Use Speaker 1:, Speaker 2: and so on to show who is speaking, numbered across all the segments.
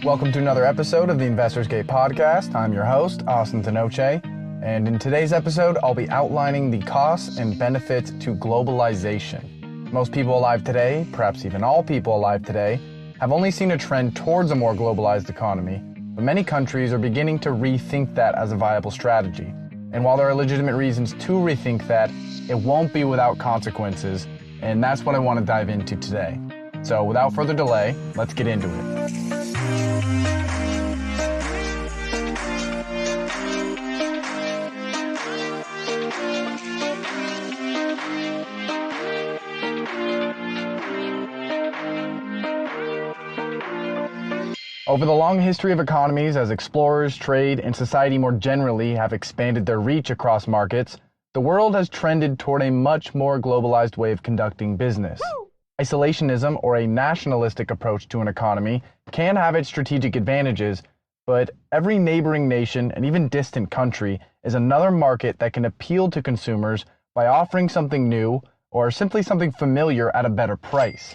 Speaker 1: Welcome to another episode of the Investors Gate podcast. I'm your host, Austin Tenoche, and in today's episode, I'll be outlining the costs and benefits to globalization. Most people alive today, perhaps even all people alive today, have only seen a trend towards a more globalized economy, but many countries are beginning to rethink that as a viable strategy. And while there are legitimate reasons to rethink that, it won't be without consequences, and that's what I want to dive into today. So without further delay, let's get into it. Over the long history of economies, as explorers, trade, and society more generally have expanded their reach across markets, the world has trended toward a much more globalized way of conducting business. Isolationism, or a nationalistic approach to an economy, can have its strategic advantages, but every neighboring nation and even distant country is another market that can appeal to consumers by offering something new or simply something familiar at a better price.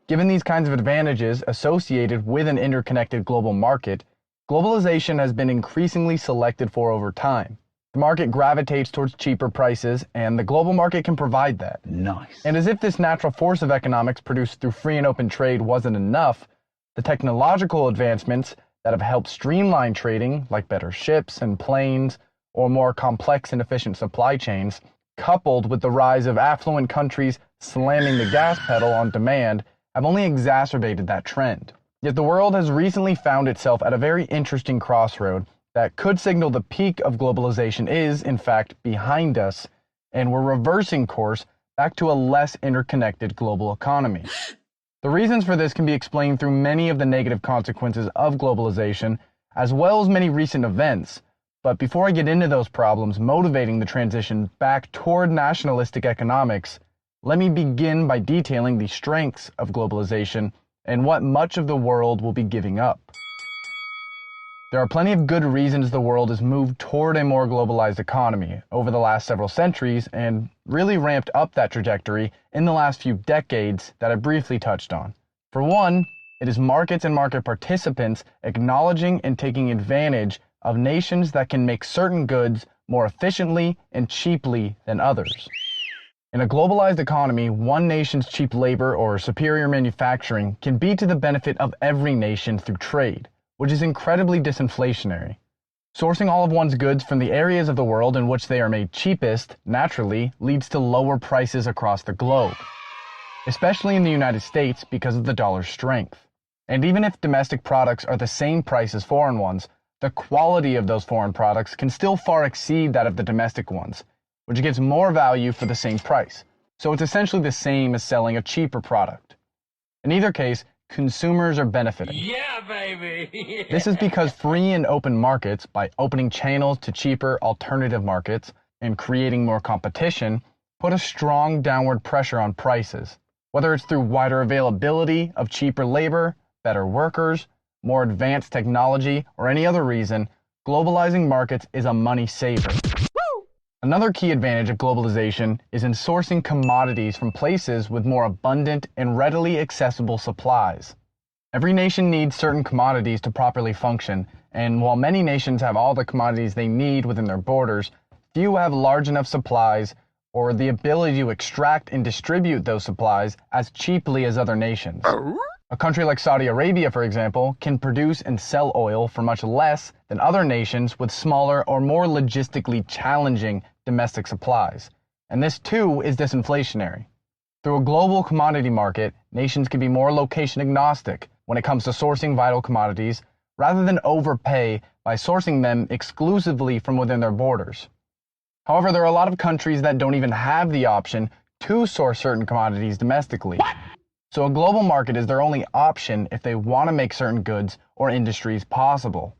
Speaker 1: Given these kinds of advantages associated with an interconnected global market, globalization has been increasingly selected for over time. The market gravitates towards cheaper prices, and the global market can provide that.
Speaker 2: Nice.
Speaker 1: And as if this natural force of economics produced through free and open trade wasn't enough, the technological advancements that have helped streamline trading, like better ships and planes, or more complex and efficient supply chains, coupled with the rise of affluent countries slamming the gas pedal on demand, have only exacerbated that trend. Yet the world has recently found itself at a very interesting crossroad that could signal the peak of globalization is, in fact, behind us, and we're reversing course back to a less interconnected global economy. The reasons for this can be explained through many of the negative consequences of globalization, as well as many recent events. But before I get into those problems motivating the transition back toward nationalistic economics, let me begin by detailing the strengths of globalization and what much of the world will be giving up. There are plenty of good reasons the world has moved toward a more globalized economy over the last several centuries and really ramped up that trajectory in the last few decades that I briefly touched on. For one, it is markets and market participants acknowledging and taking advantage of nations that can make certain goods more efficiently and cheaply than others. In a globalized economy, one nation's cheap labor or superior manufacturing can be to the benefit of every nation through trade, which is incredibly disinflationary. Sourcing all of one's goods from the areas of the world in which they are made cheapest, naturally, leads to lower prices across the globe, especially in the United States because of the dollar's strength. And even if domestic products are the same price as foreign ones, the quality of those foreign products can still far exceed that of the domestic ones, which gives more value for the same price. So it's essentially the same as selling a cheaper product. In either case, consumers are benefiting.
Speaker 2: Yeah, baby!
Speaker 1: This is because free and open markets, by opening channels to cheaper alternative markets and creating more competition, put a strong downward pressure on prices. Whether it's through wider availability of cheaper labor, better workers, more advanced technology, or any other reason, globalizing markets is a money saver. Another key advantage of globalization is in sourcing commodities from places with more abundant and readily accessible supplies. Every nation needs certain commodities to properly function, and while many nations have all the commodities they need within their borders, few have large enough supplies or the ability to extract and distribute those supplies as cheaply as other nations. A country like Saudi Arabia, for example, can produce and sell oil for much less than other nations with smaller or more logistically challenging domestic supplies. And this too is disinflationary. Through a global commodity market, nations can be more location agnostic when it comes to sourcing vital commodities rather than overpay by sourcing them exclusively from within their borders. However, there are a lot of countries that don't even have the option to source certain commodities domestically. So a global market is their only option if they want to make certain goods or industries possible.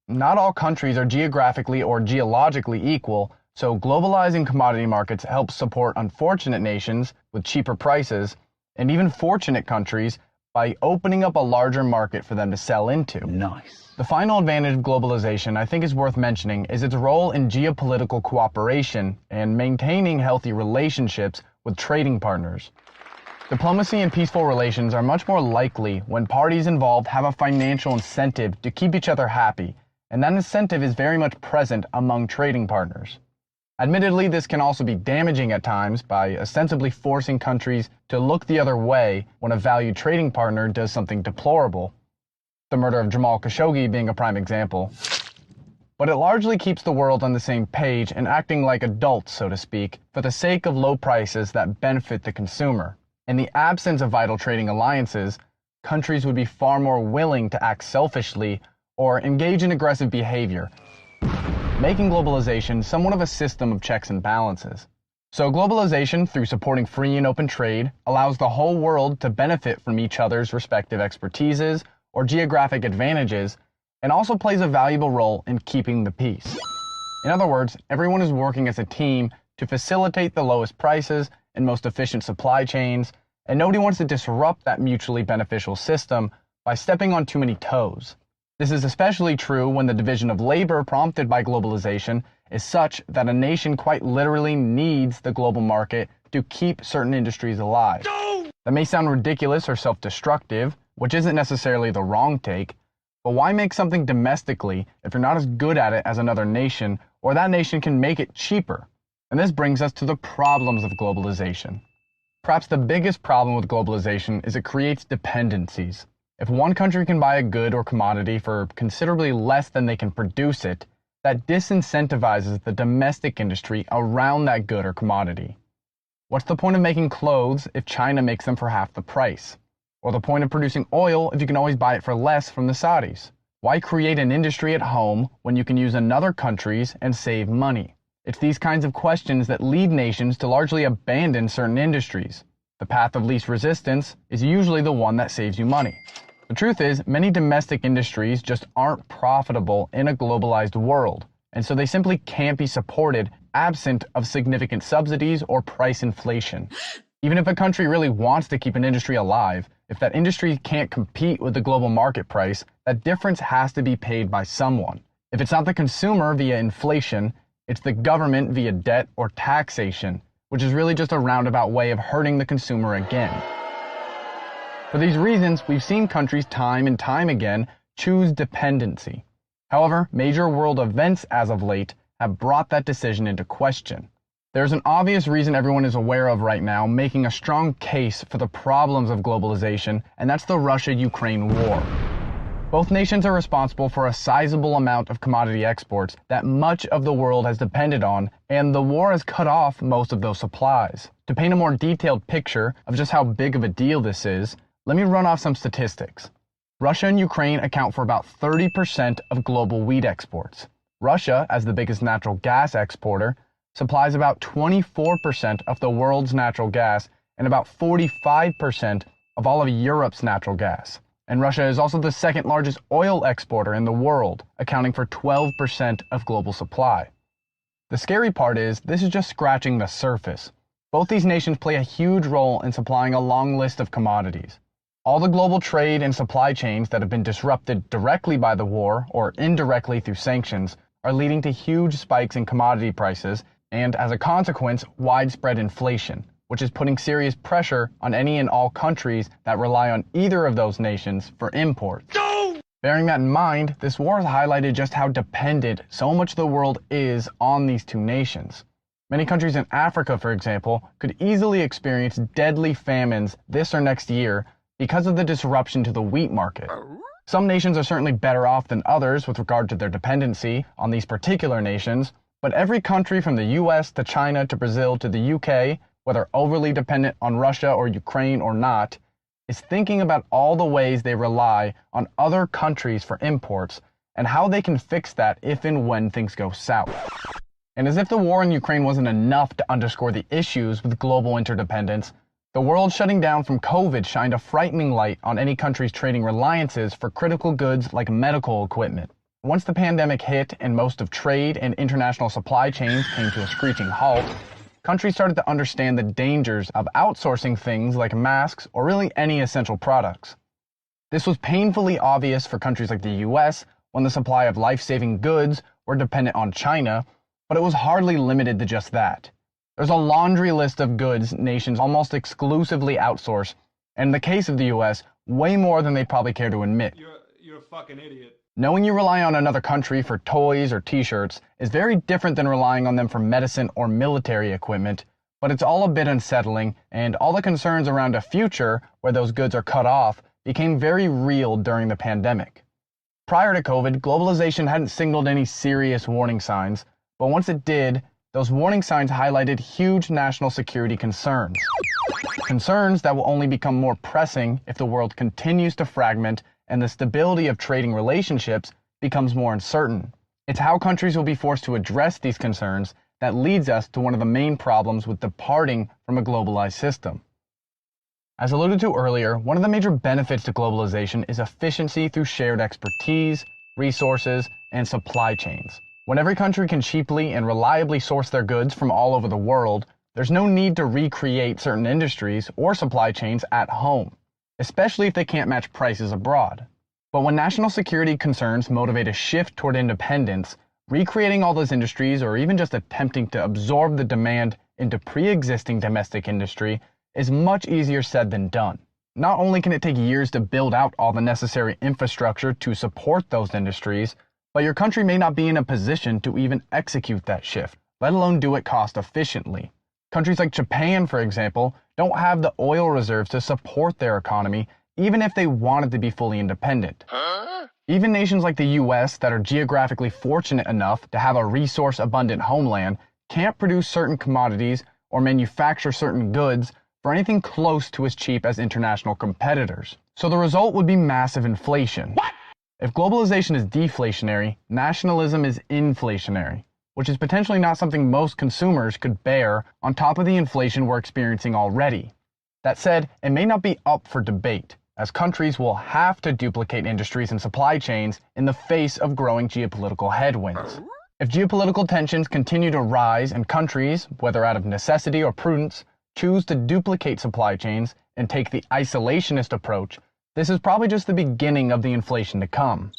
Speaker 1: Not all countries are geographically or geologically equal, so globalizing commodity markets helps support unfortunate nations with cheaper prices and even fortunate countries by opening up a larger market for them to sell into.
Speaker 2: Nice.
Speaker 1: The final advantage of globalization I think is worth mentioning is its role in geopolitical cooperation and maintaining healthy relationships with trading partners. Diplomacy and peaceful relations are much more likely when parties involved have a financial incentive to keep each other happy, and that incentive is very much present among trading partners. Admittedly, this can also be damaging at times by ostensibly forcing countries to look the other way when a valued trading partner does something deplorable, the murder of Jamal Khashoggi being a prime example. But it largely keeps the world on the same page and acting like adults, so to speak, for the sake of low prices that benefit the consumer. In the absence of vital trading alliances, countries would be far more willing to act selfishly or engage in aggressive behavior, making globalization somewhat of a system of checks and balances. So globalization, through supporting free and open trade, allows the whole world to benefit from each other's respective expertises or geographic advantages, and also plays a valuable role in keeping the peace. In other words, everyone is working as a team to facilitate the lowest prices and most efficient supply chains, and nobody wants to disrupt that mutually beneficial system by stepping on too many toes. This is especially true when the division of labor prompted by globalization is such that a nation quite literally needs the global market to keep certain industries alive. That may sound ridiculous or self-destructive, which isn't necessarily the wrong take, but why make something domestically if you're not as good at it as another nation, or that nation can make it cheaper? And this brings us to the problems of globalization. Perhaps the biggest problem with globalization is it creates dependencies. If one country can buy a good or commodity for considerably less than they can produce it, that disincentivizes the domestic industry around that good or commodity. What's the point of making clothes if China makes them for half the price? Or the point of producing oil if you can always buy it for less from the Saudis? Why create an industry at home when you can use another country's and save money? It's these kinds of questions that lead nations to largely abandon certain industries. The path of least resistance is usually the one that saves you money. The truth is, many domestic industries just aren't profitable in a globalized world, and so they simply can't be supported absent of significant subsidies or price inflation. Even if a country really wants to keep an industry alive, if that industry can't compete with the global market price, that difference has to be paid by someone. If it's not the consumer via inflation, it's the government via debt or taxation, which is really just a roundabout way of hurting the consumer again. For these reasons, we've seen countries time and time again choose dependency. However, major world events as of late have brought that decision into question. There's an obvious reason everyone is aware of right now, making a strong case for the problems of globalization, and that's the Russia-Ukraine war. Both nations are responsible for a sizable amount of commodity exports that much of the world has depended on, and the war has cut off most of those supplies. To paint a more detailed picture of just how big of a deal this is, let me run off some statistics. Russia and Ukraine account for about 30% of global wheat exports. Russia, as the biggest natural gas exporter, supplies about 24% of the world's natural gas and about 45% of all of Europe's natural gas. And Russia is also the second largest oil exporter in the world, accounting for 12% of global supply. The scary part is, this is just scratching the surface. Both these nations play a huge role in supplying a long list of commodities. All the global trade and supply chains that have been disrupted directly by the war or indirectly through sanctions are leading to huge spikes in commodity prices and, as a consequence, widespread inflation, which is putting serious pressure on any and all countries that rely on either of those nations for imports. No! Bearing that in mind, this war has highlighted just how dependent so much of the world is on these two nations. Many countries in Africa, for example, could easily experience deadly famines this or next year because of the disruption to the wheat market. Some nations are certainly better off than others with regard to their dependency on these particular nations, but every country from the US to China to Brazil to the UK, whether overly dependent on Russia or Ukraine or not, is thinking about all the ways they rely on other countries for imports and how they can fix that if and when things go south. And as if the war in Ukraine wasn't enough to underscore the issues with global interdependence, the world shutting down from COVID shined a frightening light on any country's trading reliances for critical goods like medical equipment. Once the pandemic hit and most of trade and international supply chains came to a screeching halt, countries started to understand the dangers of outsourcing things like masks or really any essential products. This was painfully obvious for countries like the US when the supply of life-saving goods were dependent on China, but it was hardly limited to just that. There's a laundry list of goods nations almost exclusively outsource, and in the case of the US, way more than they probably care to admit.
Speaker 3: You're a fucking idiot.
Speaker 1: Knowing you rely on another country for toys or t-shirts is very different than relying on them for medicine or military equipment, but it's all a bit unsettling, and all the concerns around a future where those goods are cut off became very real during the pandemic. Prior to COVID, globalization hadn't signaled any serious warning signs, but once it did, those warning signs highlighted huge national security concerns. Concerns that will only become more pressing if the world continues to fragment and the stability of trading relationships becomes more uncertain. It's how countries will be forced to address these concerns that leads us to one of the main problems with departing from a globalized system. As alluded to earlier, one of the major benefits to globalization is efficiency through shared expertise, resources, and supply chains. When every country can cheaply and reliably source their goods from all over the world, there's no need to recreate certain industries or supply chains at home, especially if they can't match prices abroad. But when national security concerns motivate a shift toward independence, recreating all those industries or even just attempting to absorb the demand into pre-existing domestic industry is much easier said than done. Not only can it take years to build out all the necessary infrastructure to support those industries, but your country may not be in a position to even execute that shift, let alone do it cost efficiently. Countries like Japan, for example, don't have the oil reserves to support their economy, even if they wanted to be fully independent. Even nations like the US that are geographically fortunate enough to have a resource-abundant homeland can't produce certain commodities or manufacture certain goods for anything close to as cheap as international competitors. So the result would be massive inflation. What? If globalization is deflationary, nationalism is inflationary, which is potentially not something most consumers could bear on top of the inflation we're experiencing already. That said, it may not be up for debate, as countries will have to duplicate industries and supply chains in the face of growing geopolitical headwinds. If geopolitical tensions continue to rise and countries, whether out of necessity or prudence, choose to duplicate supply chains and take the isolationist approach, this is probably just the beginning of the inflation to come.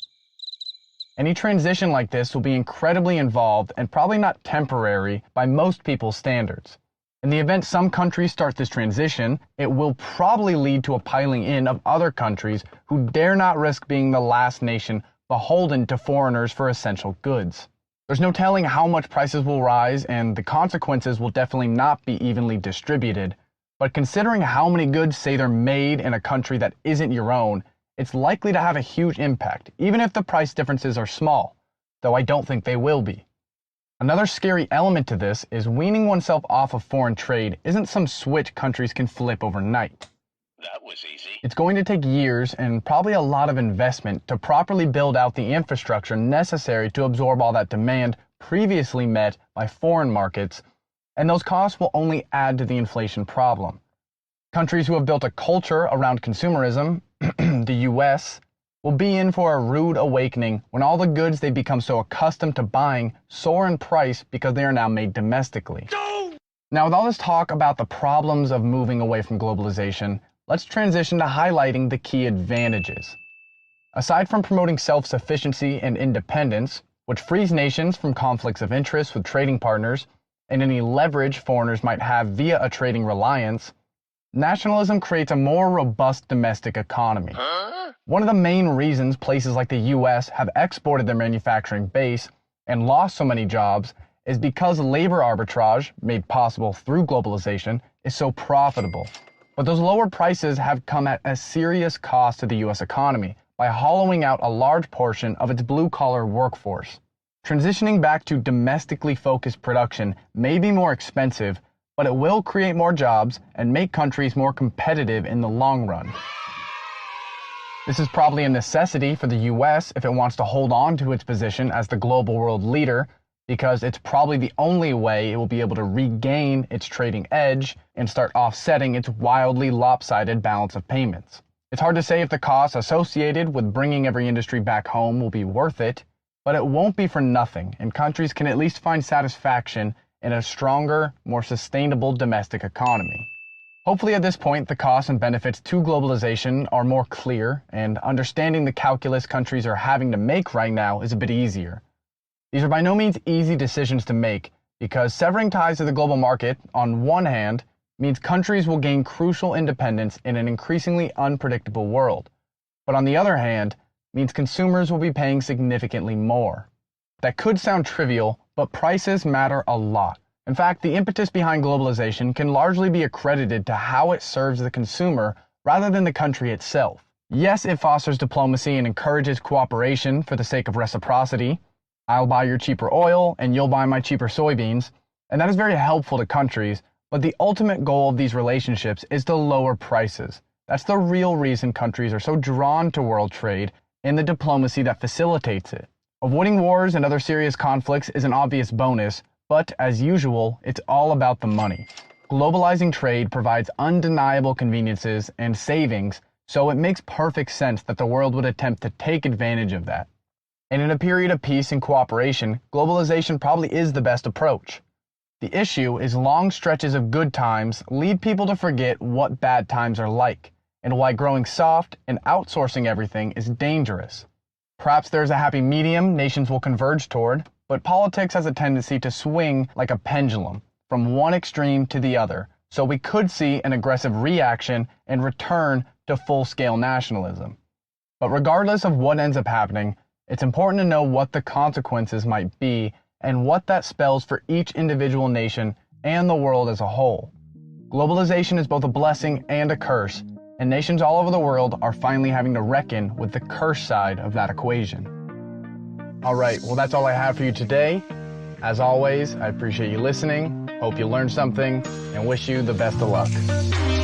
Speaker 1: Any transition like this will be incredibly involved and probably not temporary by most people's standards. In the event some countries start this transition, it will probably lead to a piling in of other countries who dare not risk being the last nation beholden to foreigners for essential goods. There's no telling how much prices will rise, and the consequences will definitely not be evenly distributed. But considering how many goods say they're made in a country that isn't your own, it's likely to have a huge impact, even if the price differences are small, though I don't think they will be. Another scary element to this is weaning oneself off of foreign trade isn't some switch countries can flip overnight.
Speaker 2: That was easy.
Speaker 1: It's going to take years and probably a lot of investment to properly build out the infrastructure necessary to absorb all that demand previously met by foreign markets, and those costs will only add to the inflation problem. Countries who have built a culture around consumerism, the US, will be in for a rude awakening when all the goods they've become so accustomed to buying soar in price because they are now made domestically.
Speaker 2: No!
Speaker 1: Now, with all this talk about the problems of moving away from globalization, let's transition to highlighting the key advantages. Aside from promoting self-sufficiency and independence, which frees nations from conflicts of interest with trading partners and any leverage foreigners might have via a trading reliance, nationalism creates a more robust domestic economy. One of the main reasons places like the US have exported their manufacturing base and lost so many jobs is because labor arbitrage, made possible through globalization, is so profitable. But those lower prices have come at a serious cost to the US economy by hollowing out a large portion of its blue-collar workforce. Transitioning back to domestically focused production may be more expensive, but it will create more jobs and make countries more competitive in the long run. This is probably a necessity for the US if it wants to hold on to its position as the global world leader, because it's probably the only way it will be able to regain its trading edge and start offsetting its wildly lopsided balance of payments. It's hard to say if the costs associated with bringing every industry back home will be worth it, but it won't be for nothing, and countries can at least find satisfaction in a stronger, more sustainable domestic economy. Hopefully at this point, the costs and benefits to globalization are more clear, and understanding the calculus countries are having to make right now is a bit easier. These are by no means easy decisions to make, because severing ties to the global market, on one hand, means countries will gain crucial independence in an increasingly unpredictable world, but on the other hand, means consumers will be paying significantly more. That could sound trivial, but prices matter a lot. In fact, the impetus behind globalization can largely be accredited to how it serves the consumer rather than the country itself. Yes, it fosters diplomacy and encourages cooperation for the sake of reciprocity. I'll buy your cheaper oil and you'll buy my cheaper soybeans, and that is very helpful to countries, but the ultimate goal of these relationships is to lower prices. That's the real reason countries are so drawn to world trade and the diplomacy that facilitates it. Avoiding wars and other serious conflicts is an obvious bonus, but as usual, it's all about the money. Globalizing trade provides undeniable conveniences and savings, so it makes perfect sense that the world would attempt to take advantage of that. And in a period of peace and cooperation, globalization probably is the best approach. The issue is long stretches of good times lead people to forget what bad times are like, and why growing soft and outsourcing everything is dangerous. Perhaps there's a happy medium nations will converge toward, but politics has a tendency to swing like a pendulum from one extreme to the other, so we could see an aggressive reaction and return to full-scale nationalism. But regardless of what ends up happening, it's important to know what the consequences might be and what that spells for each individual nation and the world as a whole. Globalization is both a blessing and a curse, and nations all over the world are finally having to reckon with the curse side of that equation. Alright, well that's all I have for you today. As always, I appreciate you listening, hope you learned something, and wish you the best of luck.